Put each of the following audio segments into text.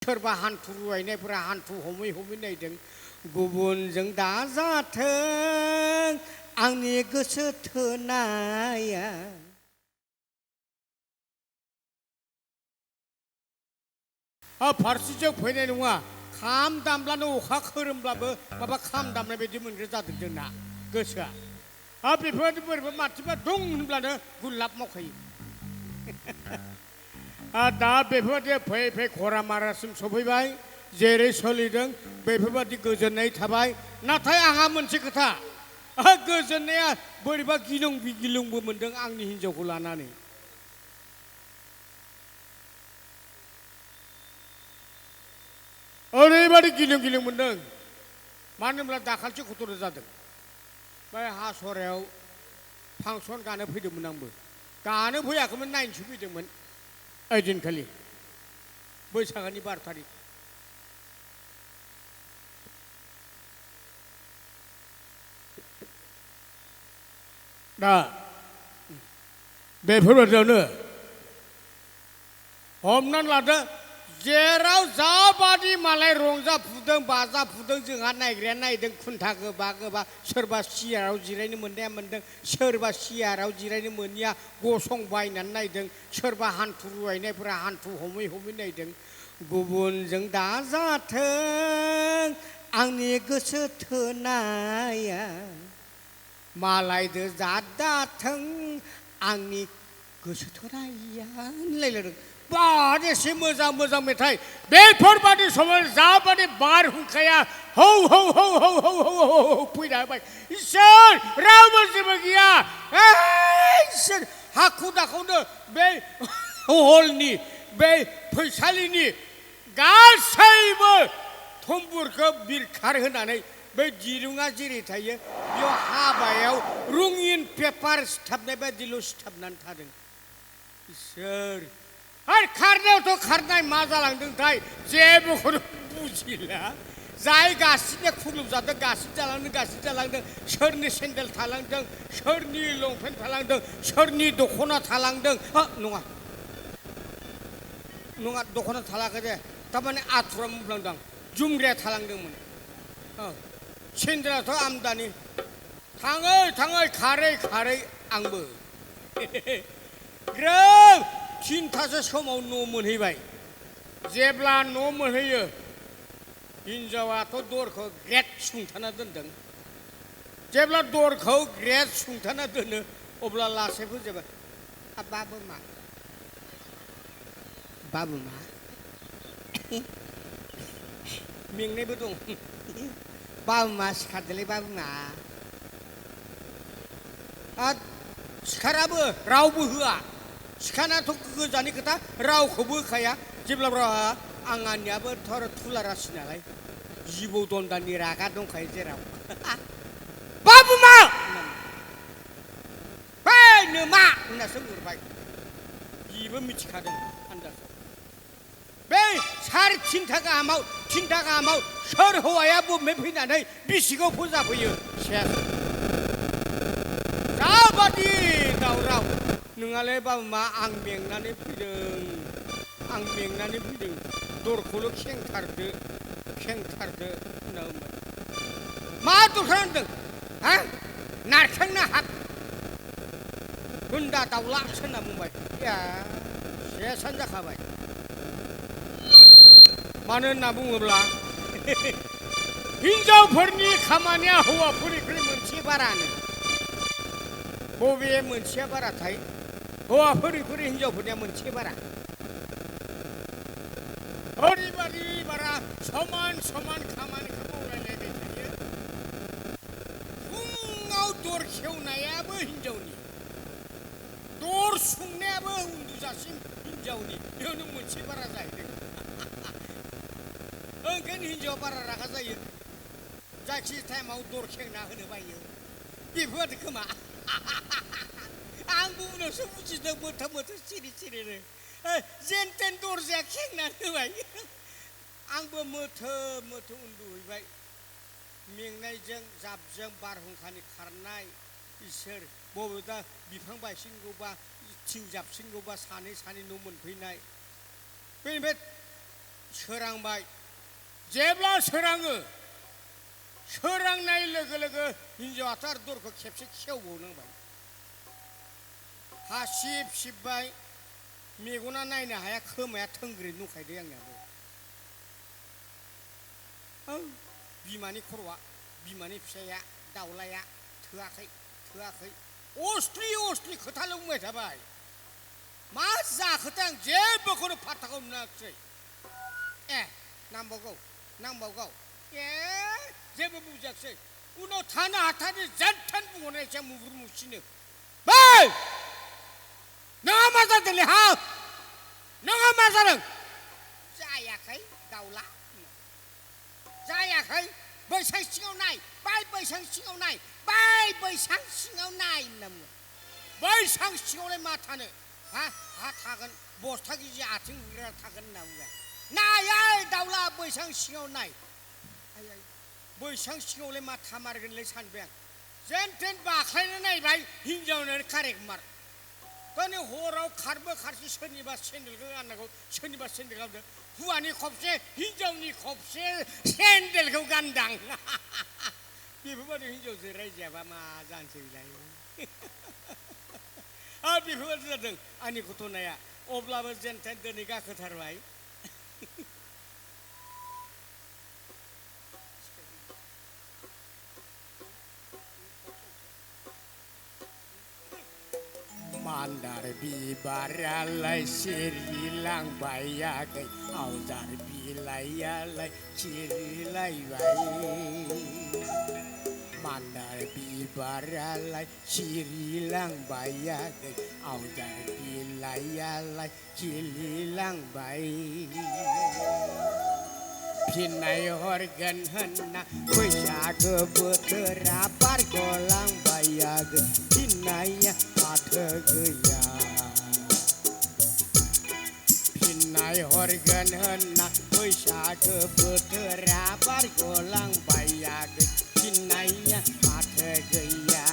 सोरबा हान्थु रुवायनायफोरा हान्थु हमै हमै नायदों गुबुनजों दाजाथों आंनि गोसो थोनाया फारसेजों फैनाय नङा खाम दामब्लानो अखा खोरोमब्लाबो माबा खाम दामनाय बायदि मोनग्रा जादों जोंना गोसोआ बेफोरबायदि बोरैबा मानसिफ्रा दं होनब्लानो गुलाब मावखायो दा बेफोरबायदि फैयै फैयै खरामारासिम सफैबाय जेरै सोलिदों बेफोरबायदि गोजोननाय थाबाय नाथाय आंहा मोनसे खोथा गोजोननाया बोरैबा गिलुं गिलुंबो मोनदों आंनि हिन्जावखौ लानानै ओरैबायदि गिलुं गिलुं मोनदों मानो होनब्ला दाखालिसो खथ'र जादों बै हासरायाव फांसन गानो फैदोंमोन आंबो गानो फैयाखैमोन नायनोसो फैदोंमोन ओइदिनखालि बैसागनि 12 थारिख दा बेफोरबायदियावनो हमनानै लादो जेराव जाबादि मालाय रंजाफुदों बाजाफुदों जोंहा नायग्राया नायदों खुन्था गोबा गोबा सोरबा सियाराव जिरायनो मोननाया मोनदों सोरबा सियाराव जिरायनो मोनिया गसंबायनानै नायदों सोरबा हान्थु रुवायनायफोरा हान्थु हमै हमै नायदों गुबुनजों दाजाथों आंनि गोसो थोनाया मालायदो जादाथों आंनि गोसो थोनाया होनलायलायदों बाद एसे मोजां मोजां मेथाइ बेफोरबादि समाव जाबादि बारहुंखाया हौ हौ हौ हौ हौ हौ हौ फैना होबाय इसोर रावबो जेबो गैया इसोर हाखु दाखुनो बे हलनि बे फैसालिनि गासैबो थुम्बुरखौ बिरखार होनानै बै दिरुङा जेरै थायो बेयाव हाबायाव रङिन पेपार सिथाबनाय बायदिल' सिथाबनानै थादों इसोर आरो खारनायावथ' खारनाय मा जालांदोंथाय जेबोखौनो बुजिला जाय गासिनो खुग्लुबजादों गासिन जालांदों सोरनि सेन्देल थालांदों सोरनि लंपेन्ट थालांदों सोरनि दख'ना थालांदों नङा दख'ना थालाखै दे थारमाने आथुरा मुंफ्लांदों जुमग्राया थालांदोंमोन सेन्देलाथ' आमदानि थाङै खारै आंबो ग्रोब 3थासो समाव न' मोनहैबाय जेब्ला न' मोनहैयो हिन्जावाथ' दरखौ ग्रेट सुंथाना दोनदों जेब्ला दरखौ ग्रेट सुंथाना दोनो अब्ला लासै फैजोबबाय बाबु मा मेंनायबो दं बाबु मा सिखारदोलै बाबु मा सिखाराबो रावबो होआ सिखानाथ' गोजाननि खोथा रावखौबो होखाया जेब्लाबो आंनियाबो थुलारासि नालाय जिबौ दन्दानि रागा दंखायो जेराव बाबु मा फैनो मा होननासो बुंहरबाय बिबो मिथिखादों आन्दाजाव बे 3:30 गाहामाव सोर हौवाया बबे फैनानै बिसिखौ फोजाफैयो सेस जाबादि दावराव नोंहालाय बाबु मा आं मेंनानै फैदों दरखौल' खेंथारदो होनना बुंबाय मा दरखार होनदों नारखेंना हाब गुन्दा दाउलासो होनना बुंबाय सेसानो जाखाबाय मानो होनना बुङोब्ला हिनजावफोरनि खामानिया हौवाफोरनिख्रुइ मोनसे बारानो बबे मोनसेया बाराथाय हौवाफोरनिख्रुइ हिनजावफोरनिया मोनसे बारा ओरैबादि बारा समान खामानिखौ मावलायलायबाय थायो फुङाव दर खेवनायाबो हिनजावनि दर सुंनायाबो उन्दुजासिम हिनजावनि बेयावनो मोनसे बारा जाहैदों ओंखायनो हिनजावा बारा रागा जायो जायखि टाइमाव दर खेंना होनो बायो बेफोरबायदि खोमा आंबो उनावसो बुजिदों मोथो सिरिनो जेनथेन दरजाया खेंनानै होबाय आंबो मोथो उन्दुहैबाय मेंनायजों जाबजों बारहुंखानि खारनाय इसोर बबेबा बिफां बायसिनगौबा थिं जाबसिनगौबा सानै न' मोनफैनाय बेनिफ्राय सोरांबाय जेब्ला सोराङो सोरांनाय लोगो लोगो हिनजावाथ' आरो दरखौ खेबसे खेवबावनांबाय हासिब सिबबाय मेगना नायनो हाया खोमाया थोंग्रै नुखायदो आंनियाबो बिमानि खर'आ बिमानि फिसाया दाउलाया थोआखै अस्थि खोथाल' बुंबाय थाबाय मा जाखोथाय आं जेबोखौनो फात्ताखौ मोनाखिसै नांबावगौ जेबो बुजियाखिसै उनाव थानो हाथारै जेनथेन बुंहरनायसै मुगुर मुसिनो बै नोंहा मा जादोंलै हा नोंहा मा जादों जायाखै दाउला जायाखै बैसां सिङाव नाय बैसां सिङाव नाय बैसां सिङाव नाय होनना बुङो बैसां सिङावलाय मा थानो हा थागोन बस्था गिजि आथिं हुग्रा थागोन होनना बुङो नाय दाउला बैसां सिङाव नाय बैसां सिङावलाय मा थामारगोनलै सानबाय आं जेनथेन बाख्लायनो नायबाय हिनजावनो कारेक्ट मार दानि हराव खारबो खारसि सोरनिबा सेन्देलखौ गाननांगौ सोरनिबा सेन्देल गानदों हौवानि खबसे हिनजावनि खबसे सेन्देलखौ गानदां बेफोरबायदि हिनजावजों रायजायाबा मा जानोसैलाय बेफोरबायदि जादों आंनि घटनाया अब्लाबो जेनथेन दिनै गाखोथारबाय मान्दार बिबारालाय सिरिलांबायाखै आवजार बिलाइयालाय सिरिलायबाय मान्दार बिबारालाय सिरिलांबायाखै आवजार बिलाइयालाय खिलिलांबाय फिननाय हरगोन होनना बैसागो बोथोरा बारग'लांबायाखै फिननाया माथो गैया फिननाय हरगोन होनना बैसागो बोथोरा बारग'लांबायाखै फिननाया माथो गैया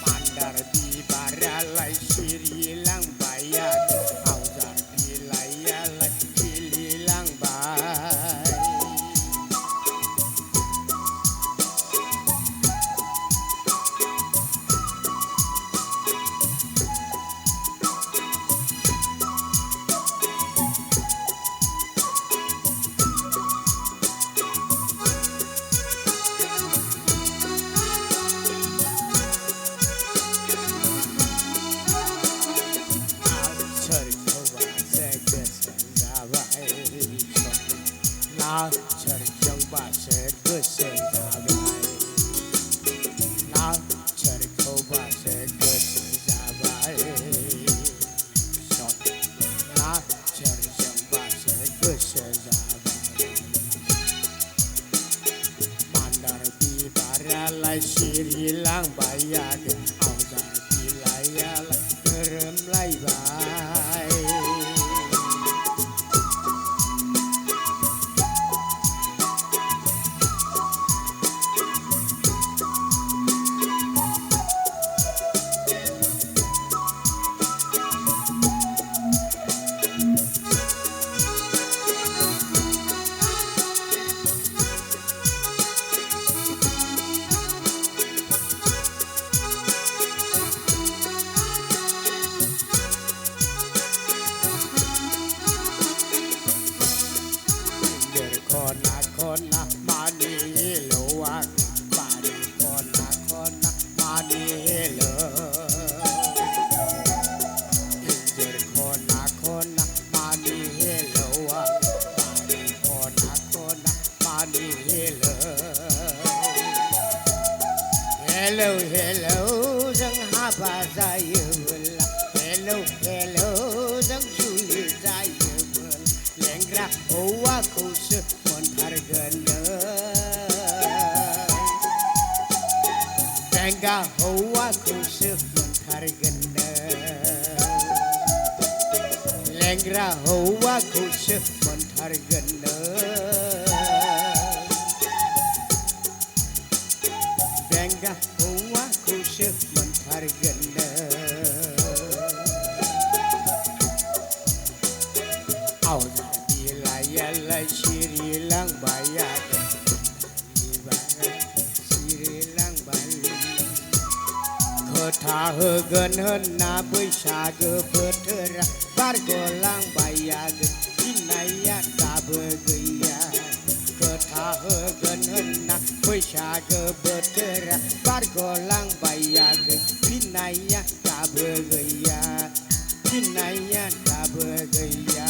मान्दार बिबारालाय सिरिलांबायाखै आवजार बिलाइयालाय खिलिलांबाय सोरजोंबासो गोसो जाबाय ना सोरखौबासो गोसो जाबाय ना सोरजोंबासो गोसो जाबाय मान्दार बिबारालाय सिरिलांबायाखै आवजार बिलाइयालाय गोरोमलायबाय kona mani loak bari kona mani lo injer kona mani loak bari kona mani lo hello जों हाबा जायोब्ला hello जों जुलि जायोब्ला लेंग्रा हौवाखौसो मोनथारगोन लेंग्रा हौवाखौसो मोनथारगोन लेंग्रा हौवाखौसो मोनथारगोन लेंग्रा हौवाखौसो मोनथारगोन था होगोन होनना बैसागो बोथोरा बारग'लांबायागोन गिनाया दाबो गैया खोथा होगोन होनना बैसागो बोथोरा बारग'लांबायागोन गिनाया दाबो गैया गिनाया दाबो गैया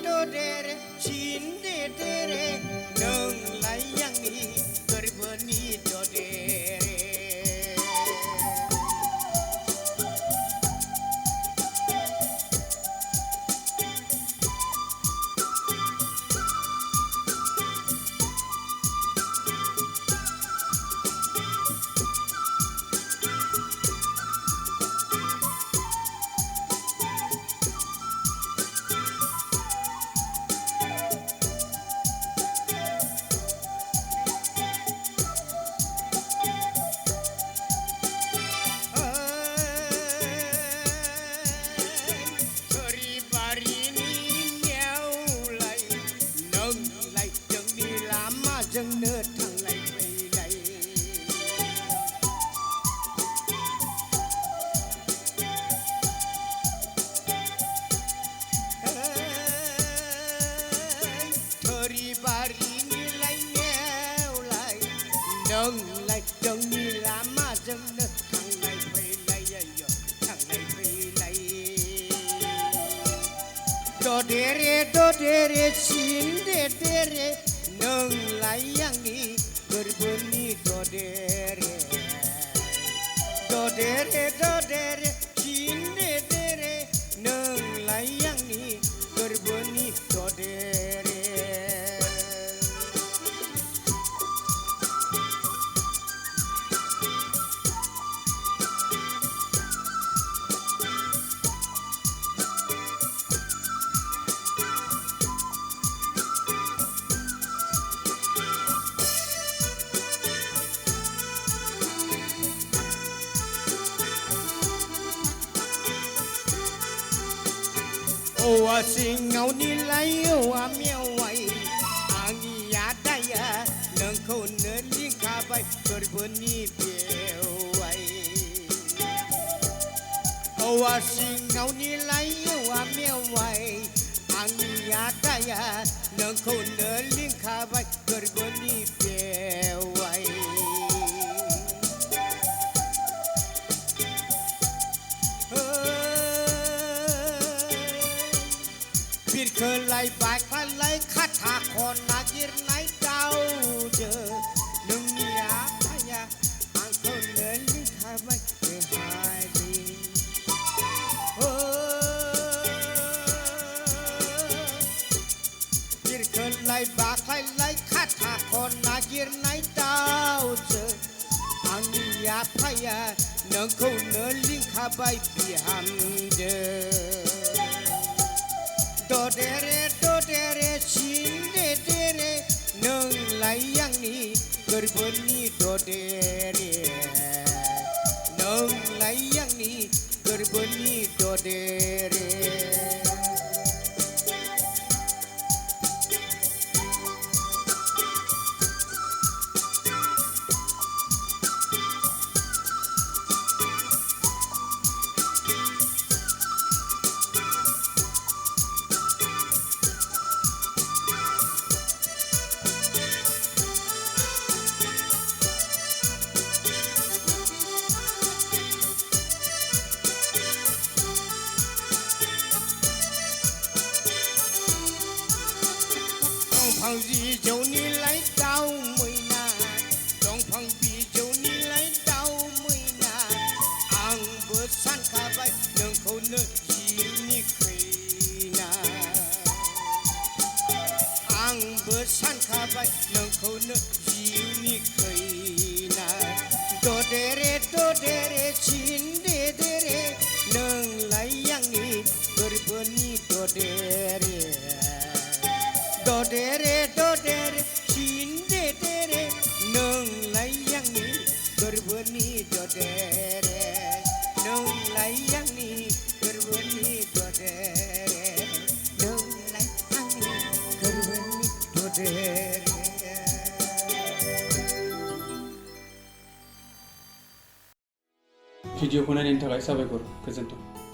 ददेरे सिनदेदेरे नोंलाय आंनि गोरबोनि ददेरे जोंनो थांलाय फैलाय थोरि बारिनिलाय नेवलाय नोंलाय जोंनि लामाजोंनो थांलाय फैलाय थांलाय फैलाय ददेरे सिनदेदेरे नोंलाय आंनि गोरबोनि ददेरे सिनदेदेरे नोंलाय आंनि गोरबोनि ददेरे औवा सिङाव निलाय औवा मेवाइ आंनि आदाया नोंखौनो लिंखाबाय गोरबोनि बेवाइ औवा सिङाव निलाय औवा मेवाइ आंनि आदाया नोंखौनो लिंखाबाय गोरबोनि बेवाइ बिरखोलाय बायख्लाय खाथा खन नागिरनाय दाउजो नोंनि आफाया आंखौनो लिंखाबाय बेहायदि बिरखोलाय बायख्लाय खाथा खन नागिरनाय दाउजो आंनि आफाया नोंखौनो लिंखाबाय बिहामजो ददेरे सिनदेदेरे नोंलाय आंनि गोरबोनि ददेरे नोंलाय आंनि गोरबोनि ददेरे दंफां बिजौनिलाय दाउ मैना दंफां बिजौनिलाय दाउ मैना आंबो सानखाबाय नोंखौनो जिउनि खैना आंबो सानखाबाय नोंखौनो जिउनि खैना ददेरे सिनदेदेरे नोंलाय आंनि गोरबोनि ददेरे सिनदेदेरे नोंलाय आंनि गोरबोनि ददेरे नोंलाय आंनि गोरबोनि ददेरे नोंलाय भिडिअखौ नायनायनि थाखाय साबायखर गोजोन्थों